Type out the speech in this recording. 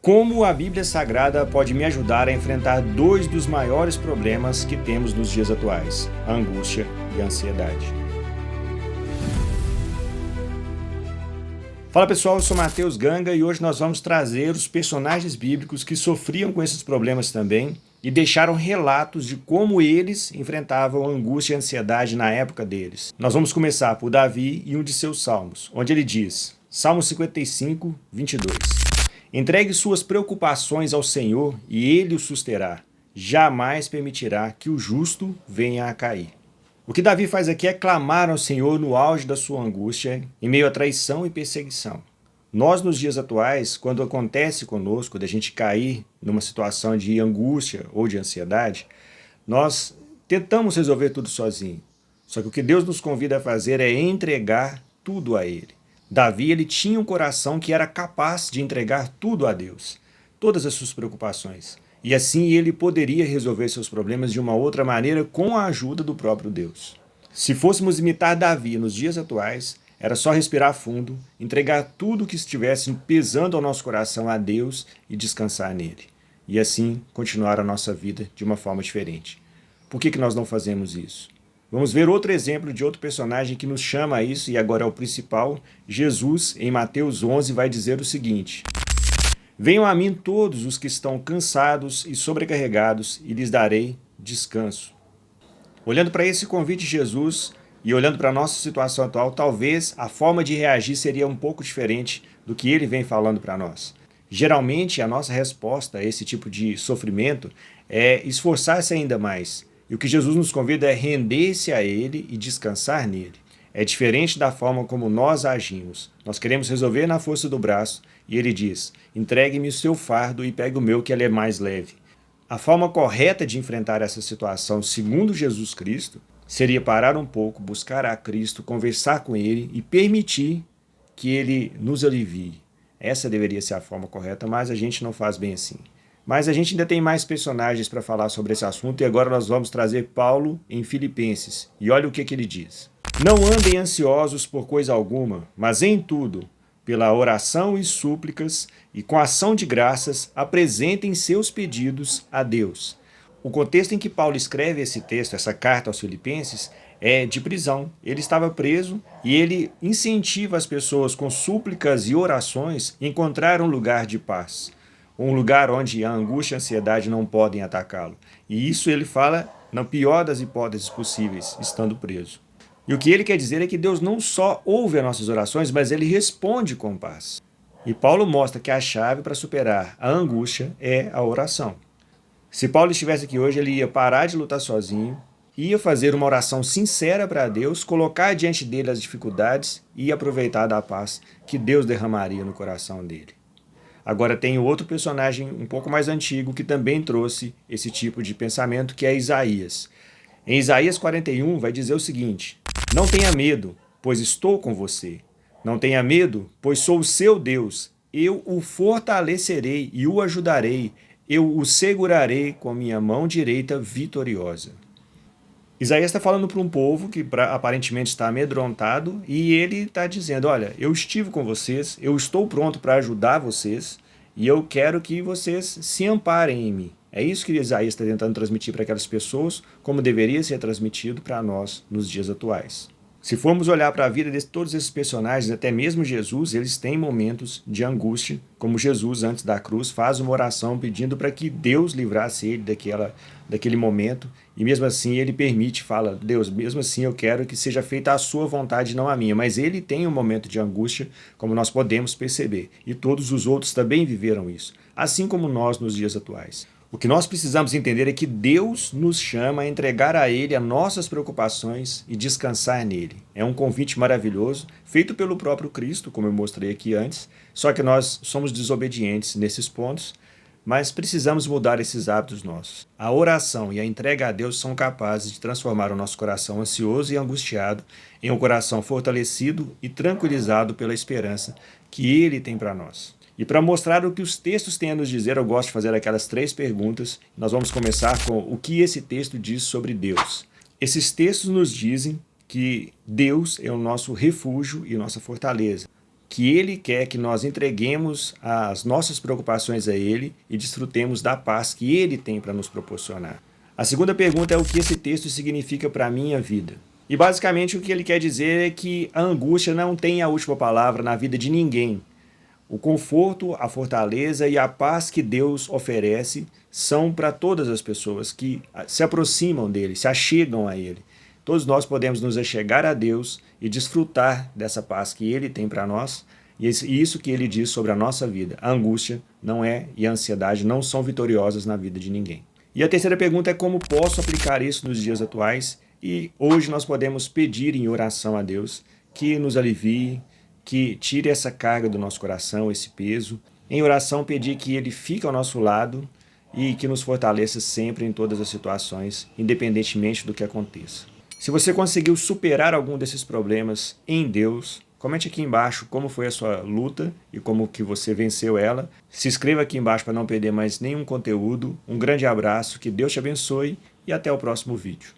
Como a Bíblia Sagrada pode me ajudar a enfrentar dois dos maiores problemas que temos nos dias atuais: a angústia e a ansiedade. Fala pessoal, eu sou Matheus Ganga e hoje nós vamos trazer os personagens bíblicos que sofriam com esses problemas também e deixaram relatos de como eles enfrentavam a angústia e a ansiedade na época deles. Nós vamos começar por Davi e um de seus salmos, onde ele diz, Salmo 55, 22. Entregue suas preocupações ao Senhor e Ele o susterá. Jamais permitirá que o justo venha a cair. O que Davi faz aqui é clamar ao Senhor no auge da sua angústia, em meio à traição e perseguição. Nós, nos dias atuais, quando acontece conosco de a gente cair numa situação de angústia ou de ansiedade, nós tentamos resolver tudo sozinho. Só que o que Deus nos convida a fazer é entregar tudo a Ele. Davi, ele tinha um coração que era capaz de entregar tudo a Deus, todas as suas preocupações. E assim ele poderia resolver seus problemas de uma outra maneira com a ajuda do próprio Deus. Se fôssemos imitar Davi nos dias atuais, era só respirar fundo, entregar tudo que estivesse pesando ao nosso coração a Deus e descansar nele. E assim continuar a nossa vida de uma forma diferente. Por que nós não fazemos isso? Vamos ver outro exemplo de outro personagem que nos chama a isso, e agora é o principal. Jesus, em Mateus 11, vai dizer o seguinte: Venham a mim todos os que estão cansados e sobrecarregados, e lhes darei descanso. Olhando para esse convite de Jesus e olhando para a nossa situação atual, talvez a forma de reagir seria um pouco diferente do que ele vem falando para nós. Geralmente, a nossa resposta a esse tipo de sofrimento é esforçar-se ainda mais. E o que Jesus nos convida é render-se a Ele e descansar nele. É diferente da forma como nós agimos. Nós queremos resolver na força do braço e Ele diz, entregue-me o seu fardo e pegue o meu que ele é mais leve. A forma correta de enfrentar essa situação, segundo Jesus Cristo, seria parar um pouco, buscar a Cristo, conversar com Ele e permitir que Ele nos alivie. Essa deveria ser a forma correta, mas a gente não faz bem assim. Mas a gente ainda tem mais personagens para falar sobre esse assunto e agora nós vamos trazer Paulo em Filipenses. E olha o que ele diz. Não andem ansiosos por coisa alguma, mas em tudo, pela oração e súplicas e com ação de graças, apresentem seus pedidos a Deus. O contexto em que Paulo escreve esse texto, essa carta aos Filipenses, é de prisão. Ele estava preso e ele incentiva as pessoas com súplicas e orações a encontrar um lugar de paz. Um lugar onde a angústia e a ansiedade não podem atacá-lo. E isso ele fala na pior das hipóteses possíveis, estando preso. E o que ele quer dizer é que Deus não só ouve as nossas orações, mas ele responde com paz. E Paulo mostra que a chave para superar a angústia é a oração. Se Paulo estivesse aqui hoje, ele ia parar de lutar sozinho, ia fazer uma oração sincera para Deus, colocar diante dele as dificuldades e aproveitar da paz que Deus derramaria no coração dele. Agora tem outro personagem um pouco mais antigo que também trouxe esse tipo de pensamento, que é Isaías. Em Isaías 41 vai dizer o seguinte: Não tenha medo, pois estou com você. Não tenha medo, pois sou o seu Deus. Eu o fortalecerei e o ajudarei. Eu o segurarei com a minha mão direita vitoriosa. Isaías está falando para um povo que aparentemente está amedrontado e ele está dizendo, olha, eu estive com vocês, eu estou pronto para ajudar vocês e eu quero que vocês se amparem em mim. É isso que Isaías está tentando transmitir para aquelas pessoas, como deveria ser transmitido para nós nos dias atuais. Se formos olhar para a vida de todos esses personagens, até mesmo Jesus, eles têm momentos de angústia, como Jesus, antes da cruz, faz uma oração pedindo para que Deus livrasse ele daquele momento, e mesmo assim ele permite, fala, Deus, mesmo assim eu quero que seja feita a sua vontade, não a minha. Mas ele tem um momento de angústia, como nós podemos perceber, e todos os outros também viveram isso, assim como nós nos dias atuais. O que nós precisamos entender é que Deus nos chama a entregar a Ele as nossas preocupações e descansar nele. É um convite maravilhoso, feito pelo próprio Cristo, como eu mostrei aqui antes, só que nós somos desobedientes nesses pontos, mas precisamos mudar esses hábitos nossos. A oração e a entrega a Deus são capazes de transformar o nosso coração ansioso e angustiado em um coração fortalecido e tranquilizado pela esperança que Ele tem para nós. E para mostrar o que os textos têm a nos dizer, eu gosto de fazer aquelas 3 perguntas. Nós vamos começar com o que esse texto diz sobre Deus. Esses textos nos dizem que Deus é o nosso refúgio e nossa fortaleza. que Ele quer que nós entreguemos as nossas preocupações a Ele e desfrutemos da paz que Ele tem para nos proporcionar. A segunda pergunta é o que esse texto significa para a minha vida. E basicamente o que ele quer dizer é que a angústia não tem a última palavra na vida de ninguém. O conforto, a fortaleza e a paz que Deus oferece são para todas as pessoas que se aproximam dele, se achegam a ele. Todos nós podemos nos achegar a Deus e desfrutar dessa paz que Ele tem para nós, e isso que Ele diz sobre a nossa vida. A angústia não é e a ansiedade não são vitoriosas na vida de ninguém. E a terceira pergunta é como posso aplicar isso nos dias atuais, e hoje nós podemos pedir em oração a Deus que nos alivie, que tire essa carga do nosso coração, esse peso. Em oração pedir que Ele fique ao nosso lado e que nos fortaleça sempre em todas as situações, independentemente do que aconteça. Se você conseguiu superar algum desses problemas em Deus, comente aqui embaixo como foi a sua luta e como que você venceu ela. Se inscreva aqui embaixo para não perder mais nenhum conteúdo. Um grande abraço, que Deus te abençoe e até o próximo vídeo.